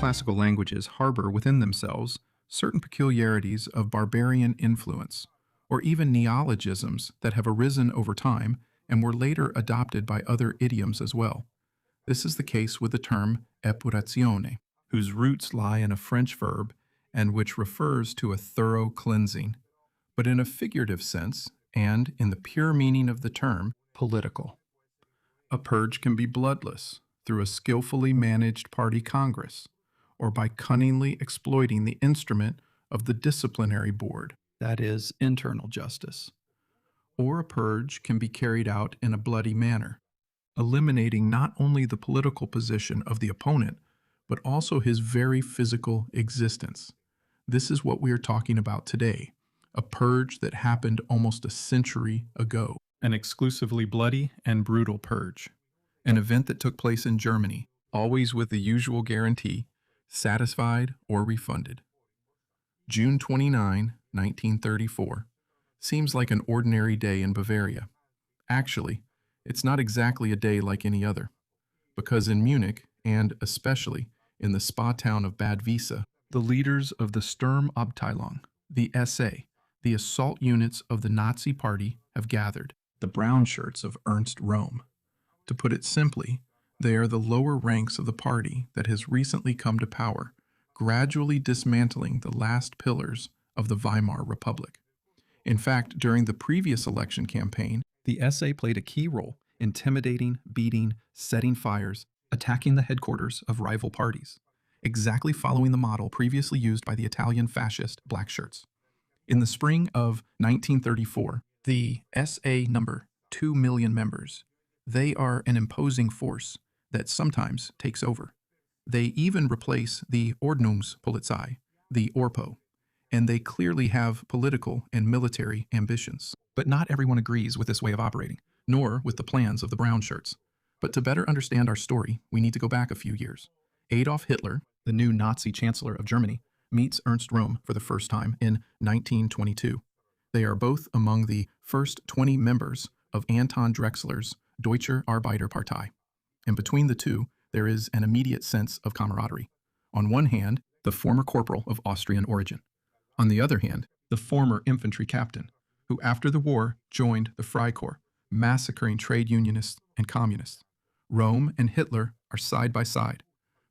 classical languages harbor within themselves certain peculiarities of barbarian influence, or even neologisms that have arisen over time and were later adopted by other idioms as well. This is the case with the term epurazione, whose roots lie in a French verb and which refers to a thorough cleansing, but in a figurative sense and in the pure meaning of the term, political. A purge can be bloodless through a skillfully managed party congress, or by cunningly exploiting the instrument of the disciplinary board, that is, internal justice. Or a purge can be carried out in a bloody manner, eliminating not only the political position of the opponent, but also his very physical existence. This is what we are talking about today, a purge that happened almost a century ago. An exclusively bloody and brutal purge. An event that took place in Germany, always with the usual guarantee, satisfied or refunded. June 29, 1934, seems like an ordinary day in Bavaria. Actually, it's not exactly a day like any other, because in Munich, and especially in the spa town of Bad Wiese, the leaders of the Sturmabteilung, the SA, the assault units of the Nazi Party, have gathered, the brown shirts of Ernst Röhm. To put it simply, they are the lower ranks of the party that has recently come to power, gradually dismantling the last pillars of the Weimar Republic. In fact, during the previous election campaign, the SA played a key role, intimidating, beating, setting fires, attacking the headquarters of rival parties, exactly following the model previously used by the Italian fascist Black Shirts. In the spring of 1934, the SA number 2 million members. They are an imposing force that sometimes takes over. They even replace the Ordnungspolizei, the ORPO, and they clearly have political and military ambitions. But not everyone agrees with this way of operating, nor with the plans of the brown shirts. But to better understand our story, we need to go back a few years. Adolf Hitler, the new Nazi Chancellor of Germany, meets Ernst Röhm for the first time in 1922. They are both among the first 20 members of Anton Drexler's Deutsche Arbeiterpartei. And between the two, there is an immediate sense of camaraderie. On one hand, the former corporal of Austrian origin. On the other hand, the former infantry captain, who after the war joined the Freikorps, massacring trade unionists and communists. Röhm and Hitler are side by side.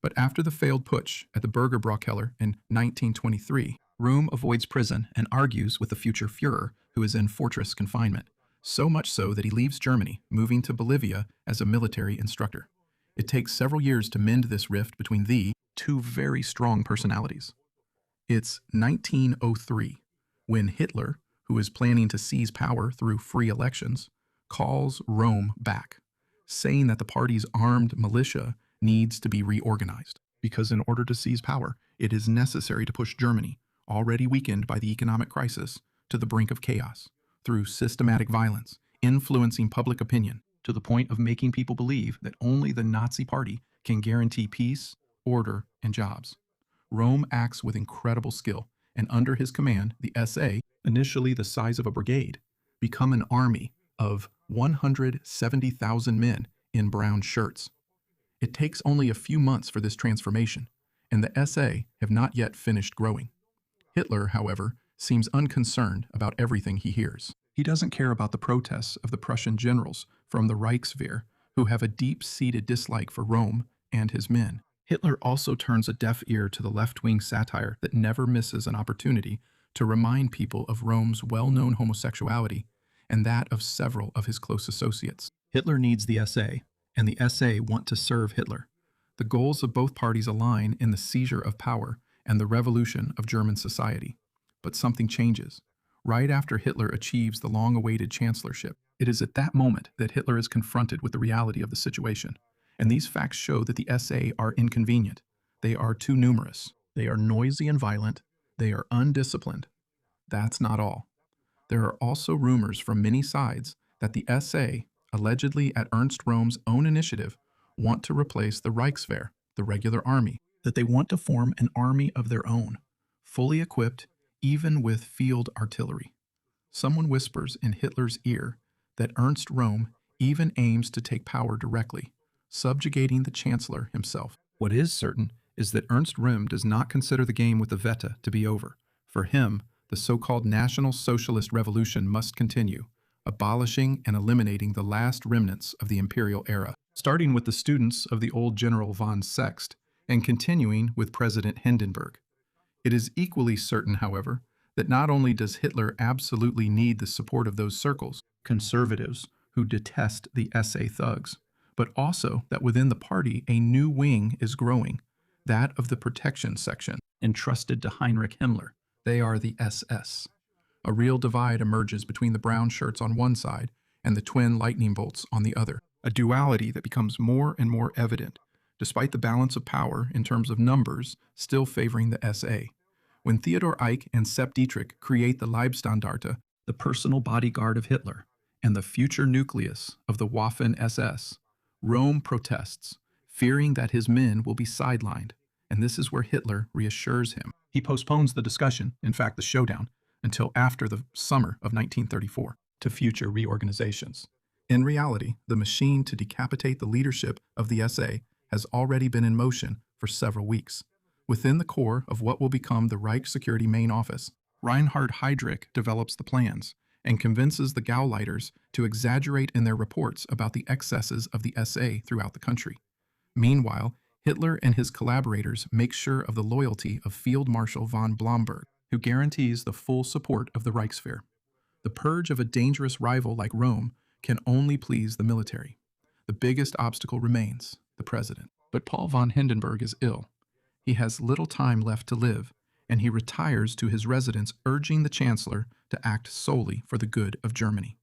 But after the failed putsch at the Burgerbräukeller in 1923, Röhm avoids prison and argues with the future Führer, who is in fortress confinement. So much so that he leaves Germany, moving to Bolivia as a military instructor. It takes several years to mend this rift between the two very strong personalities. It's 1903, when Hitler, who is planning to seize power through free elections, calls Röhm back, saying that the party's armed militia needs to be reorganized, because in order to seize power, it is necessary to push Germany, already weakened by the economic crisis, to the brink of chaos, through systematic violence, influencing public opinion, to the point of making people believe that only the Nazi Party can guarantee peace, order, and jobs. Röhm acts with incredible skill, and under his command, the SA, initially the size of a brigade, become an army of 170,000 men in brown shirts. It takes only a few months for this transformation, and the SA have not yet finished growing. Hitler, however, seems unconcerned about everything he hears. He doesn't care about the protests of the Prussian generals from the Reichswehr, who have a deep-seated dislike for Röhm and his men. Hitler also turns a deaf ear to the left-wing satire that never misses an opportunity to remind people of Röhm's well-known homosexuality and that of several of his close associates. Hitler needs the SA, and the SA want to serve Hitler. The goals of both parties align in the seizure of power and the revolution of German society. But something changes. Right after Hitler achieves the long-awaited chancellorship, it is at that moment that Hitler is confronted with the reality of the situation. And these facts show that the SA are inconvenient. They are too numerous. They are noisy and violent. They are undisciplined. That's not all. There are also rumors from many sides that the SA, allegedly at Ernst Röhm's own initiative, want to replace the Reichswehr, the regular army, that they want to form an army of their own, fully equipped, even with field artillery. Someone whispers in Hitler's ear that Ernst Röhm even aims to take power directly, subjugating the chancellor himself. What is certain is that Ernst Röhm does not consider the game with the Wette to be over. For him, the so-called National Socialist Revolution must continue, abolishing and eliminating the last remnants of the imperial era, starting with the students of the old General von Sext and continuing with President Hindenburg. It is equally certain, however, that not only does Hitler absolutely need the support of those circles, conservatives who detest the SA thugs, but also that within the party a new wing is growing, that of the protection section, entrusted to Heinrich Himmler. They are the SS. A real divide emerges between the brown shirts on one side and the twin lightning bolts on the other, a duality that becomes more and more evident, despite the balance of power in terms of numbers still favoring the SA. When Theodor Eicke and Sepp Dietrich create the Leibstandarte, the personal bodyguard of Hitler, and the future nucleus of the Waffen-SS, Röhm protests, fearing that his men will be sidelined, and this is where Hitler reassures him. He postpones the discussion, in fact the showdown, until after the summer of 1934, to future reorganizations. In reality, the machine to decapitate the leadership of the SA has already been in motion for several weeks. Within the core of what will become the Reich Security Main Office, Reinhard Heydrich develops the plans and convinces the Gauleiters to exaggerate in their reports about the excesses of the SA throughout the country. Meanwhile, Hitler and his collaborators make sure of the loyalty of Field Marshal von Blomberg, who guarantees the full support of the Reichswehr. The purge of a dangerous rival like Röhm can only please the military. The biggest obstacle remains the president. But Paul von Hindenburg is ill. He has little time left to live, and he retires to his residence urging the chancellor to act solely for the good of Germany.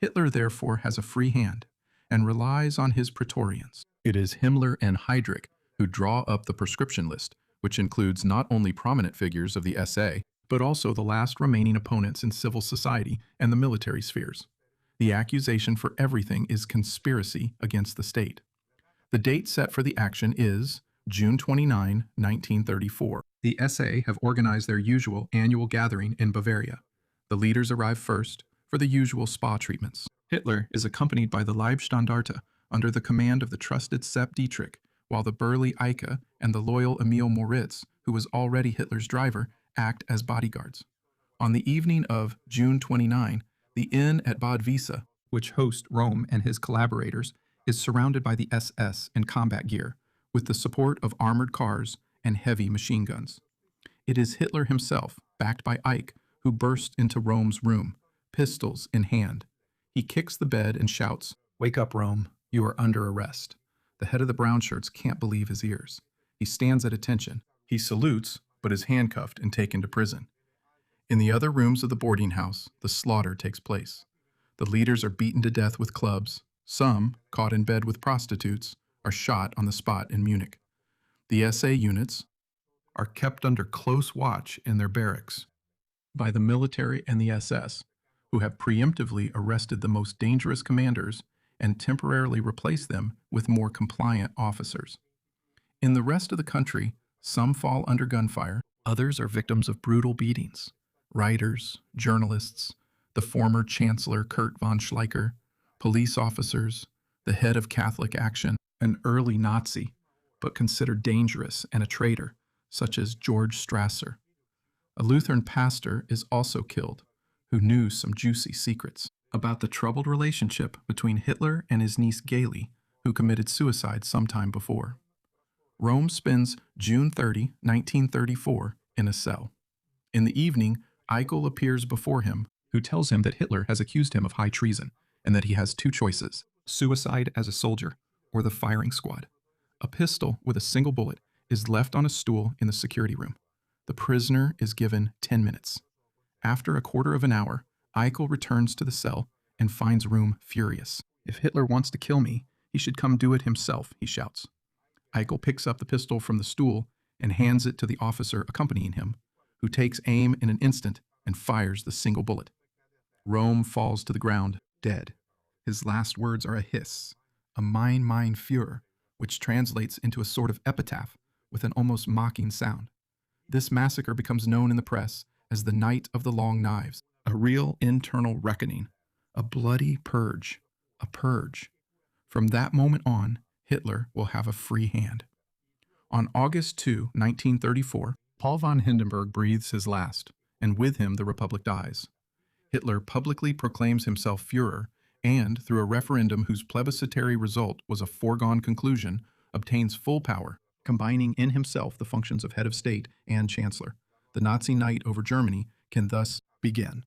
Hitler therefore has a free hand and relies on his praetorians. It is Himmler and Heydrich who draw up the proscription list, which includes not only prominent figures of the SA, but also the last remaining opponents in civil society and the military spheres. The accusation for everything is conspiracy against the state. The date set for the action is June 29, 1934. The SA have organized their usual annual gathering in Bavaria. The leaders arrive first for the usual spa treatments. Hitler is accompanied by the Leibstandarte under the command of the trusted Sepp Dietrich, while the burly Eicke and the loyal Emil Moritz, who was already Hitler's driver, act as bodyguards. On the evening of June 29, the inn at Bad Wiese, which hosts Röhm and his collaborators, is surrounded by the SS in combat gear, with the support of armored cars and heavy machine guns. It is Hitler himself, backed by Eicke, who bursts into Röhm's room, pistols in hand. He kicks the bed and shouts, "Wake up, Röhm, you are under arrest." The head of the brown shirts can't believe his ears. He stands at attention. He salutes, but is handcuffed and taken to prison. In the other rooms of the boarding house, the slaughter takes place. The leaders are beaten to death with clubs. Some, caught in bed with prostitutes, are shot on the spot in Munich. The SA units are kept under close watch in their barracks by the military and the SS, who have preemptively arrested the most dangerous commanders and temporarily replaced them with more compliant officers. In the rest of the country, some fall under gunfire, others are victims of brutal beatings. Writers, journalists, the former Chancellor Kurt von Schleicher, police officers, the head of Catholic Action, an early Nazi, but considered dangerous and a traitor, such as George Strasser. A Lutheran pastor is also killed, who knew some juicy secrets about the troubled relationship between Hitler and his niece Gaily, who committed suicide sometime before. Röhm spends June 30, 1934, in a cell. In the evening, Eichel appears before him, who tells him that Hitler has accused him of high treason, and that he has two choices: suicide as a soldier, or the firing squad. A pistol with a single bullet is left on a stool in the security room. The prisoner is given 10 minutes. After a quarter of an hour, Eichel returns to the cell and finds Röhm furious. "If Hitler wants to kill me, he should come do it himself," he shouts. Eichel picks up the pistol from the stool and hands it to the officer accompanying him, who takes aim in an instant and fires the single bullet. Röhm falls to the ground, dead. His last words are a hiss, a "Mein Führer," which translates into a sort of epitaph with an almost mocking sound. This massacre becomes known in the press as the Night of the Long Knives, a real internal reckoning, a bloody purge, a purge. From that moment on, Hitler will have a free hand. On August 2, 1934, Paul von Hindenburg breathes his last, and with him the Republic dies. Hitler publicly proclaims himself Führer and, through a referendum whose plebiscitary result was a foregone conclusion, obtains full power, combining in himself the functions of head of state and chancellor. The Nazi night over Germany can thus begin.